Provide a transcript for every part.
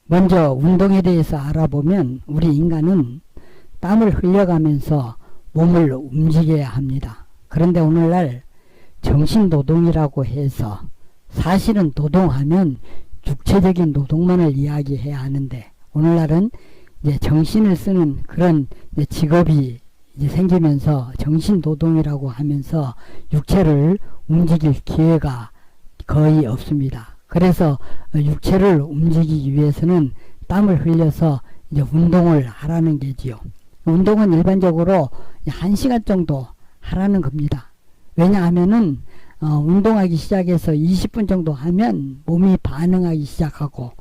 먼저 운동에 대해서 알아보면 우리 인간은 땀을 흘려가면서 몸을 움직여야 합니다. 그런데 오늘날 정신노동이라고 해서 사실은 노동하면 육체적인 노동만을 이야기해야 하는데 오늘날은 이제 정신을 쓰는 그런 직업이 이제 생기면서 정신노동이라고 하면서 육체를 움직일 기회가 거의 없습니다. 그래서 육체를 움직이기 위해서는 땀을 흘려서 이제 운동을 하라는 게지요. 운동은 일반적으로 1시간 정도 하라는 겁니다. 왜냐하면은 운동하기 시작해서 20분 정도 하면 몸이 반응하기 시작하고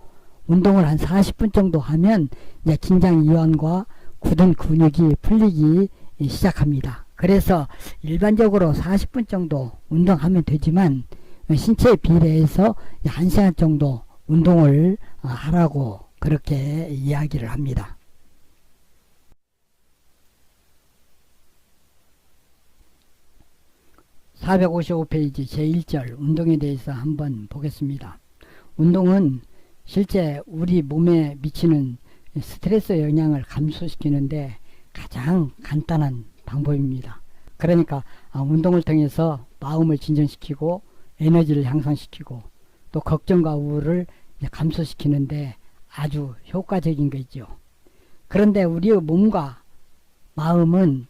운동을 한 40분 정도 하면 이제 긴장 이완과 굳은 근육이 풀리기 시작합니다. 그래서 일반적으로 40분 정도 운동하면 되지만 신체에 비례해서 1시간 정도 운동을 하라고 그렇게 이야기를 합니다. (455페이지) 제1절 운동에 대해서 한번 보겠습니다. 운동은 실제 우리 몸에 미치는 스트레스 영향을 감소시키는데 가장 간단한 방법입니다. 그러니까 운동을 통해서 마음을 진정시키고 에너지를 향상시키고 또 걱정과 우울을 감소시키는데 아주 효과적인 거죠. 그런데 우리의 몸과 마음은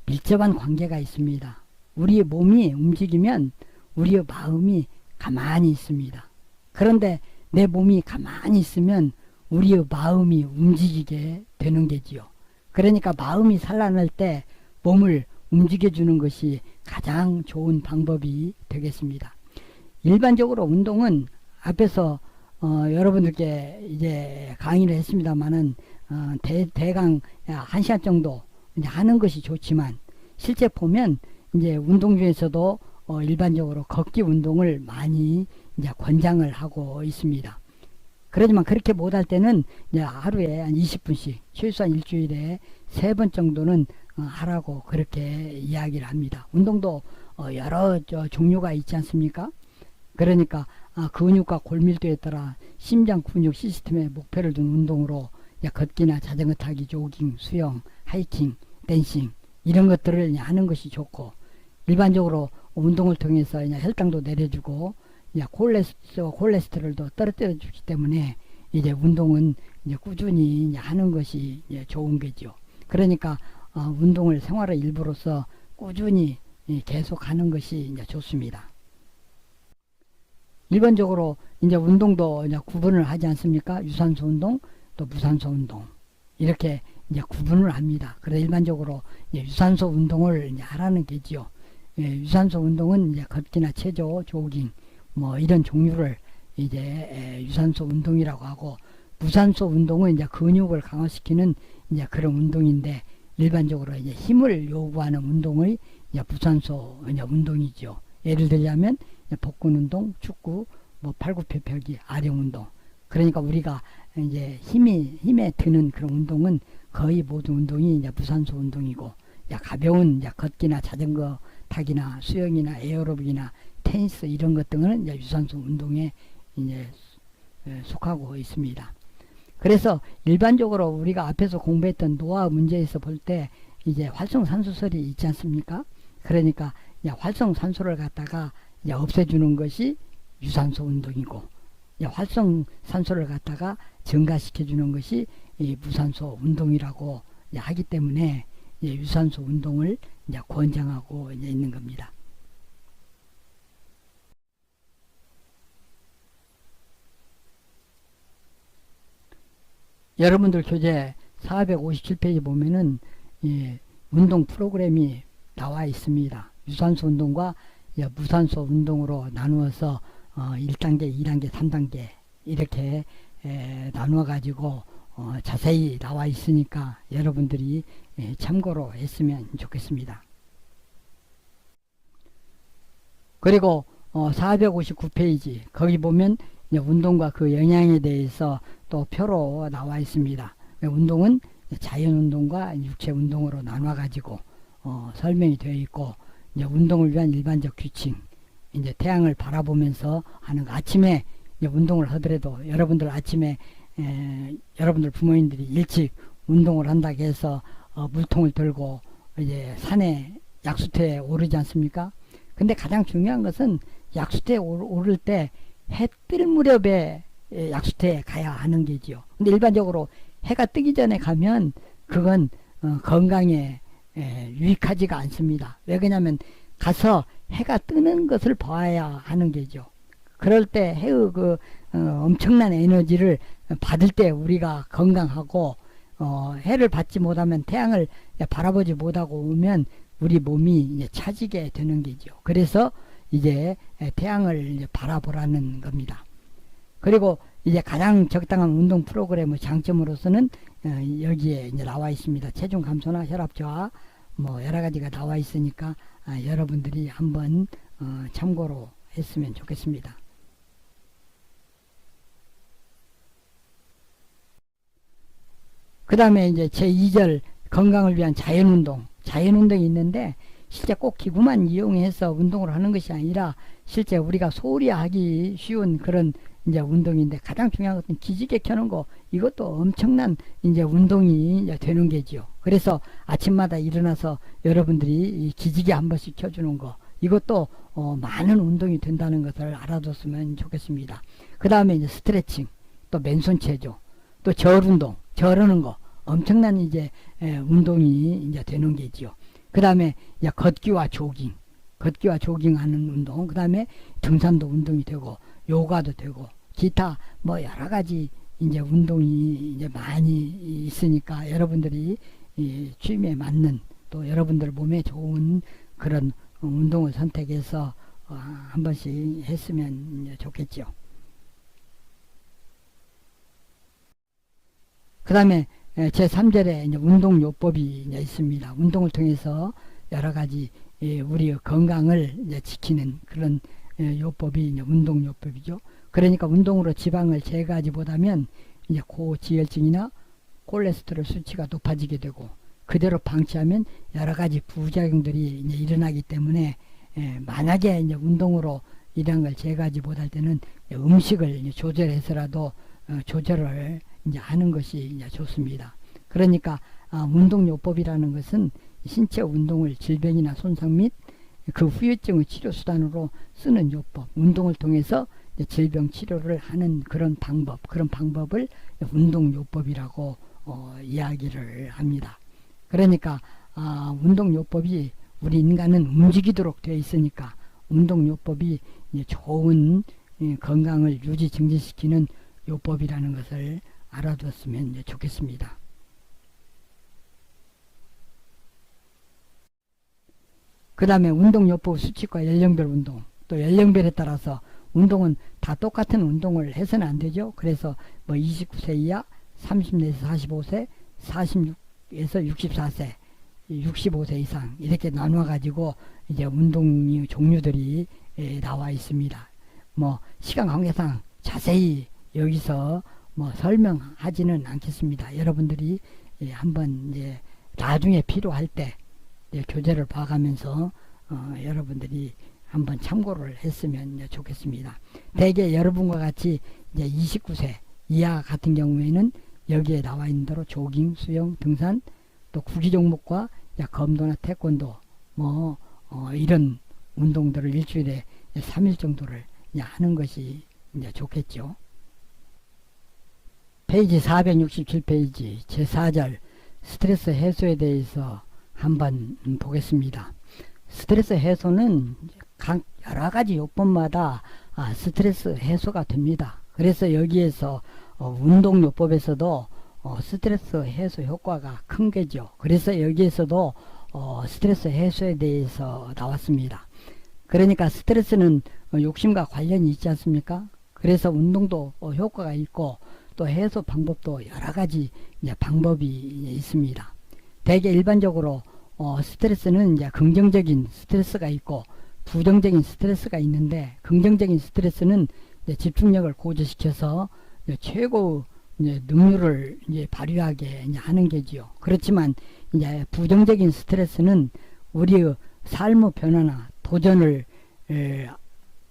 밀접한 관계가 있습니다. 우리의 몸이 움직이면 우리의 마음이 가만히 있습니다. 그런데 내 몸이 가만히 있으면 우리의 마음이 움직이게 되는 게지요. 그러니까 마음이 산란할 때 몸을 움직여주는 것이 가장 좋은 방법이 되겠습니다. 일반적으로 운동은 앞에서 여러분들께 이제 강의를 했습니다만은 대강 1시간 정도 이제 하는 것이 좋지만 실제 보면 이제 운동 중에서도 일반적으로 걷기 운동을 많이 이제 권장을 하고 있습니다. 그렇지만 그렇게 못할 때는 이제 하루에 한 20분씩 최소한 일주일에 3번 정도는 하라고 그렇게 이야기를 합니다. 운동도 여러 종류가 있지 않습니까? 그러니까 근육과 골밀도에 따라 심장 근육 시스템에 목표를 둔 운동으로 걷기나 자전거 타기, 조깅, 수영, 하이킹, 댄싱 이런 것들을 하는 것이 좋고 일반적으로 운동을 통해서 혈당도 내려주고 콜레스테롤도 떨어뜨려 주기 때문에 이제 운동은 이제 꾸준히 하는 것이 좋은 거죠. 그러니까 운동을 생활의 일부로서 꾸준히 계속 하는 것이 이제 좋습니다. 일반적으로 이제 운동도 이제 구분을 하지 않습니까? 유산소 운동 또 무산소 운동 이렇게 이제 구분을 합니다. 그래서 일반적으로 유산소 운동을 이제 하라는 게지요. 유산소 운동은 이제 걷기나 체조, 조깅 뭐 이런 종류를 이제 유산소 운동이라고 하고 무산소 운동은 이제 근육을 강화시키는 이제 그런 운동인데 일반적으로 이제 힘을 요구하는 운동의 이제 무산소 이제 운동이죠. 예를 들자면 복근 운동, 축구, 뭐 팔굽혀펴기, 아령 운동. 그러니까 우리가 이제 힘에 드는 그런 운동은 거의 모든 운동이 이제 무산소 운동이고 가벼운 이제 걷기나 자전거 타기나 수영이나 에어로빅이나 테니스 이런 것들은 이제 유산소 운동에 이제 속하고 있습니다. 그래서 일반적으로 우리가 앞에서 공부했던 노화 문제에서 볼 때 이제 활성산소설이 있지 않습니까? 그러니까 활성산소를 갖다가 없애주는 것이 유산소 운동이고 활성산소를 갖다가 증가시켜주는 것이 무산소 운동이라고 하기 때문에 유산소 운동을 권장하고 있는 겁니다. 여러분들 교재 457페이지 보면은 운동 프로그램이 나와 있습니다. 유산소 운동과 무산소 운동으로 나누어서 1단계, 2단계, 3단계 이렇게 나누어 가지고 자세히 나와 있으니까 여러분들이 참고로 했으면 좋겠습니다. 그리고 459페이지 거기 보면 운동과 그 영향에 대해서 또 표로 나와 있습니다. 운동은 자연운동과 육체운동으로 나눠 가지고 설명이 되어 있고 운동을 위한 일반적 규칙 이제 태양을 바라보면서 하는 거. 아침에 운동을 하더라도 여러분들 아침에 여러분들 부모님들이 일찍 운동을 한다고 해서 물통을 들고 이제 산에 약수터에 오르지 않습니까? 근데 가장 중요한 것은 약수터에 오를 때 해 뜰 무렵에 약수터에 가야 하는 게지요. 근데 일반적으로 해가 뜨기 전에 가면 그건 건강에 유익하지가 않습니다. 왜 그러냐면 가서 해가 뜨는 것을 봐야 하는 게죠. 그럴 때 해의 엄청난 에너지를 받을 때 우리가 건강하고 해를 받지 못하면 태양을 바라보지 못하고 오면 우리 몸이 이제 차지게 되는 게죠. 그래서 이제 태양을 이제 바라보라는 겁니다. 그리고 이제 가장 적당한 운동 프로그램의 장점으로서는 여기에 이제 나와 있습니다. 체중 감소나 혈압 저하 뭐 여러 가지가 나와 있으니까 여러분들이 한번 참고로 했으면 좋겠습니다. 그 다음에 이제 제2절 건강을 위한 자연운동. 자연운동이 있는데 실제 꼭 기구만 이용해서 운동을 하는 것이 아니라 실제 우리가 소홀히 하기 쉬운 그런 이제 운동인데 가장 중요한 것은 기지개 켜는 거 이것도 엄청난 이제 운동이 이제 되는 게지요. 그래서 아침마다 일어나서 여러분들이 이 기지개 한 번씩 켜주는 거 이것도 많은 운동이 된다는 것을 알아뒀으면 좋겠습니다. 그 다음에 이제 스트레칭 또 맨손 체조 또 절운동 저르는 거 엄청난 이제 운동이 이제 되는 게지요. 그 다음에 걷기와 조깅 하는 운동, 그 다음에 등산도 운동이 되고 요가도 되고 기타 뭐 여러 가지 이제 운동이 이제 많이 있으니까 여러분들이 이 취미에 맞는 또 여러분들 몸에 좋은 그런 운동을 선택해서 한 번씩 했으면 좋겠죠. 그 다음에 제3절에 이제 운동요법이 이제 있습니다. 운동을 통해서 여러 가지 우리의 건강을 이제 지키는 그런 요법이 이제 운동요법이죠. 그러니까 운동으로 지방을 제거하지 못하면 이제 고지혈증이나 콜레스테롤 수치가 높아지게 되고 그대로 방치하면 여러 가지 부작용들이 이제 일어나기 때문에 만약에 이제 운동으로 이런 걸 제거하지 못할 때는 음식을 이제 조절해서라도 조절을 이제 하는 것이 이제 좋습니다. 그러니까 운동요법이라는 것은 신체 운동을 질병이나 손상 및 그 후유증의 치료 수단으로 쓰는 요법, 운동을 통해서 질병 치료를 하는 그런 방법을 운동요법이라고 이야기를 합니다. 그러니까 운동요법이 우리 인간은 움직이도록 되어 있으니까 운동요법이 좋은 건강을 유지 증진시키는 요법이라는 것을 알아두었으면 좋겠습니다. 그 다음에 운동요법 수칙과 연령별 운동 또 연령별에 따라서 운동은 다 똑같은 운동을 해서는 안 되죠. 그래서 뭐 29세 이하 30세에서 45세 46에서 64세 65세 이상 이렇게 나눠 가지고 이제 운동 종류들이 나와 있습니다. 뭐 시간 관계상 자세히 여기서 뭐 설명하지는 않겠습니다. 여러분들이 한번 이제 나중에 필요할 때 교재를 봐가면서 여러분들이 한번 참고를 했으면 좋겠습니다. 대개 여러분과 같이 이제 29세 이하 같은 경우에는 여기에 나와 있는 대로 조깅, 수영, 등산, 또 구기 종목과 검도나 태권도 뭐 이런 운동들을 일주일에 3일 정도를 하는 것이 이제 좋겠죠. 페이지 467페이지 제4절 스트레스 해소에 대해서 한번 보겠습니다. 스트레스 해소는 각 여러가지 요법마다 스트레스 해소가 됩니다. 그래서 여기에서 운동요법에서도 스트레스 해소 효과가 큰 게죠. 그래서 여기에서도 스트레스 해소에 대해서 나왔습니다. 그러니까 스트레스는 욕심과 관련이 있지 않습니까? 그래서 운동도 효과가 있고 또 해소 방법도 여러가지 방법이 있습니다. 대개 일반적으로 스트레스는 이제 긍정적인 스트레스가 있고 부정적인 스트레스가 있는데 긍정적인 스트레스는 이제 집중력을 고조시켜서 이제 최고 이제 능률을 이제 발휘하게 이제 하는 게지요. 그렇지만 이제 부정적인 스트레스는 우리의 삶의 변화나 도전을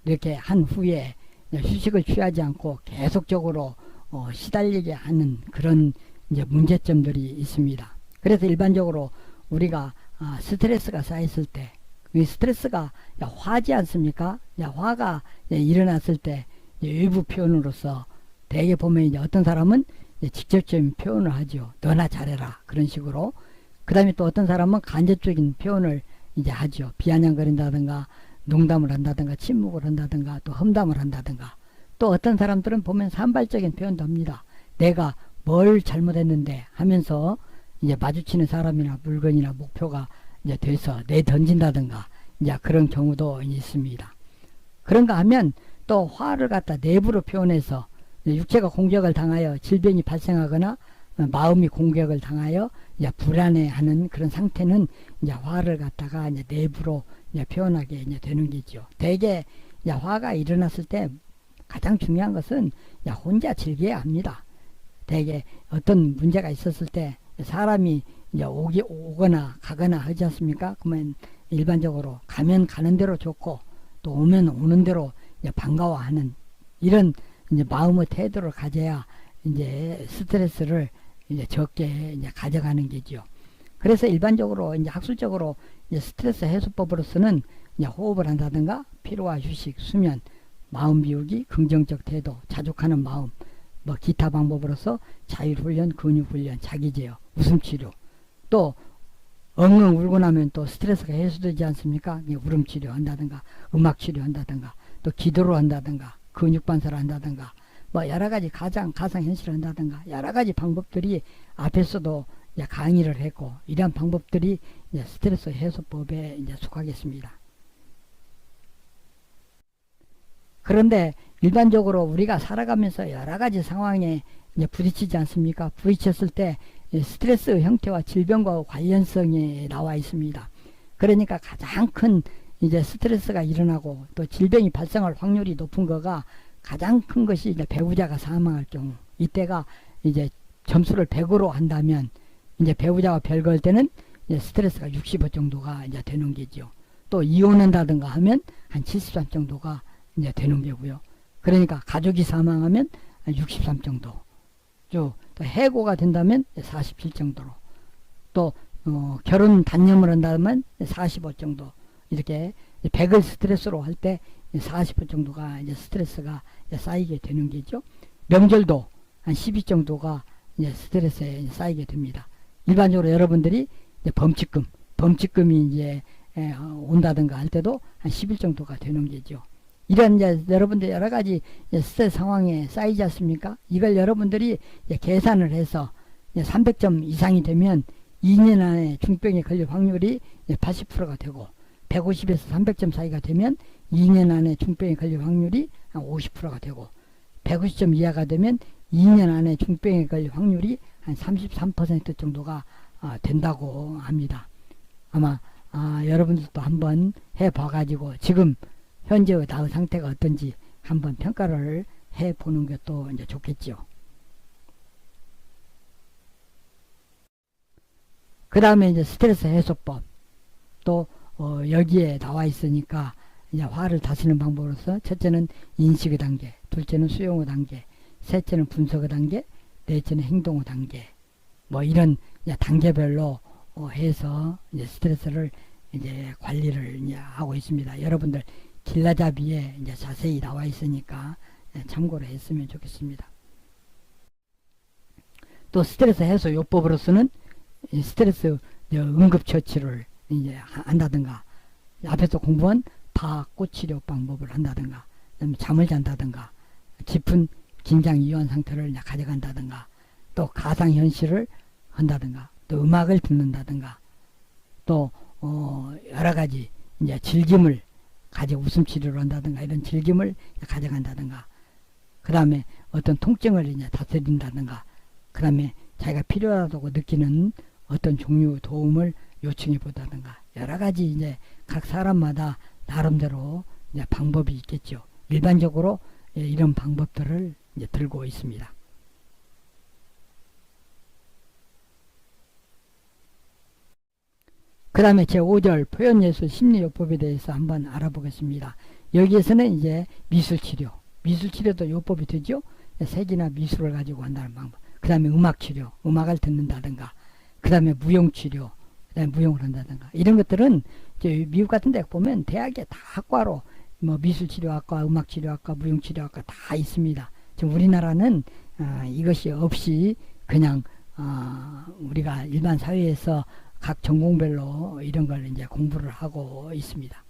이렇게 한 후에 휴식을 취하지 않고 계속적으로 시달리게 하는 그런 이제 문제점들이 있습니다. 그래서 일반적으로 우리가 스트레스가 쌓였을 때, 이 스트레스가 화지 않습니까? 화가 일어났을 때 외부 표현으로서 대개 보면 이제 어떤 사람은 직접적인 표현을 하죠. 너나 잘해라 그런 식으로. 그 다음에 또 어떤 사람은 간접적인 표현을 이제 하죠. 비아냥거린다든가 농담을 한다든가 침묵을 한다든가 또 험담을 한다든가. 또 어떤 사람들은 보면 산발적인 표현도 합니다. 내가 뭘 잘못했는데 하면서 이제 마주치는 사람이나 물건이나 목표가 이제 돼서 내던진다든가 이제 그런 경우도 있습니다. 그런가 하면 또 화를 갖다 내부로 표현해서 육체가 공격을 당하여 질병이 발생하거나 마음이 공격을 당하여 이제 불안해하는 그런 상태는 이제 화를 갖다가 이제 내부로 이제 표현하게 이제 되는 게죠. 대개 이제 화가 일어났을 때 가장 중요한 것은 혼자 즐겨야 합니다. 대개 어떤 문제가 있었을 때 사람이 이제 오거나 가거나 하지 않습니까? 그러면 일반적으로 가면 가는 대로 좋고 또 오면 오는 대로 이제 반가워하는 이런 이제 마음의 태도를 가져야 이제 스트레스를 이제 적게 이제 가져가는 게죠. 그래서 일반적으로 이제 학술적으로 이제 스트레스 해소법으로서는 이제 호흡을 한다든가 피로와 휴식, 수면, 마음 비우기, 긍정적 태도, 자족하는 마음, 뭐 기타 방법으로서 자율훈련, 근육훈련, 자기제어, 웃음치료, 또 엉엉 울고 나면 또 스트레스가 해소되지 않습니까? 울음치료 한다든가 음악치료 한다든가 또 기도를 한다든가 근육반사를 한다든가 뭐 여러가지 가상현실을 한다든가 여러가지 방법들이 앞에서도 이제 강의를 했고 이러한 방법들이 이제 스트레스 해소법에 이제 속하겠습니다. 그런데 일반적으로 우리가 살아가면서 여러가지 상황에 이제 부딪히지 않습니까? 부딪혔을 때 스트레스 형태와 질병과 관련성이 나와 있습니다. 그러니까 가장 큰 이제 스트레스가 일어나고 또 질병이 발생할 확률이 높은 거가 가장 큰 것이 이제 배우자가 사망할 경우. 이때가 이제 점수를 100으로 한다면 이제 배우자와 별거할 때는 이제 스트레스가 65 정도가 이제 되는 게죠. 또 이혼한다든가 하면 한 73 정도가 이제 되는 거고요. 그러니까 가족이 사망하면 63 정도. 또 해고가 된다면 47 정도로. 또 결혼 단념을 한다면 45 정도. 이렇게 100을 스트레스로 할 때 40% 정도가 이제 스트레스가 이제 쌓이게 되는 게죠. 명절도 한 12 정도가 이제 스트레스에 쌓이게 됩니다. 일반적으로 여러분들이 이제 범칙금이 이제 온다든가 할 때도 한 10일 정도가 되는 게죠. 이런 이제 여러분들 여러 가지 스트레스 상황에 쌓이지 않습니까? 이걸 여러분들이 이제 계산을 해서 300점 이상이 되면 2년 안에 중병에 걸릴 확률이 80%가 되고 150에서 300점 사이가 되면 2년 안에 중병에 걸릴 확률이 한 50%가 되고 150점 이하가 되면 2년 안에 중병에 걸릴 확률이 한 33% 정도가 된다고 합니다. 아마 여러분들도 한번 해봐가지고 지금 현재의 나의 상태가 어떤지 한번 평가를 해보는 것도 이제 좋겠죠. 그 다음에 이제 스트레스 해소법 또 여기에 나와 있으니까 이제 화를 다스리는 방법으로서 첫째는 인식의 단계, 둘째는 수용의 단계, 셋째는 분석의 단계, 넷째는 행동의 단계. 뭐 이런 이제 단계별로 해서 이제 스트레스를 이제 관리를 이제 하고 있습니다. 여러분들 길라잡이에 이제 자세히 나와 있으니까 참고를 했으면 좋겠습니다. 또 스트레스 해소 요법으로서는 스트레스 응급처치를 이제 한다든가 앞에서 공부한 파악고치료 방법을 한다든가 잠을 잔다든가 깊은 긴장 이완 상태를 가져간다든가 또 가상현실을 한다든가 또 음악을 듣는다든가 또 여러가지 이제 즐김을 가지고 웃음치료를 한다든가 이런 즐김을 가져간다든가 그 다음에 어떤 통증을 이제 다스린다든가 그 다음에 자기가 필요하다고 느끼는 어떤 종류 도움을 요청해 보다든가 여러가지 이제 각 사람마다 나름대로 이제 방법이 있겠죠. 일반적으로 이런 방법들을 이제 들고 있습니다. 그 다음에 제5절 표현예술 심리요법에 대해서 한번 알아보겠습니다. 여기에서는 이제 미술치료도 요법이 되죠. 색이나 미술을 가지고 한다는 방법. 그 다음에 음악 치료, 음악을 듣는다든가, 그 다음에 무용 치료, 그 다음에 무용을 한다든가. 이런 것들은 이제 미국 같은 데 보면 대학에 다 학과로 뭐 미술치료학과, 음악치료학과, 무용치료학과 다 있습니다. 지금 우리나라는 이것이 없이 그냥 우리가 일반 사회에서 각 전공별로 이런 걸 이제 공부를 하고 있습니다.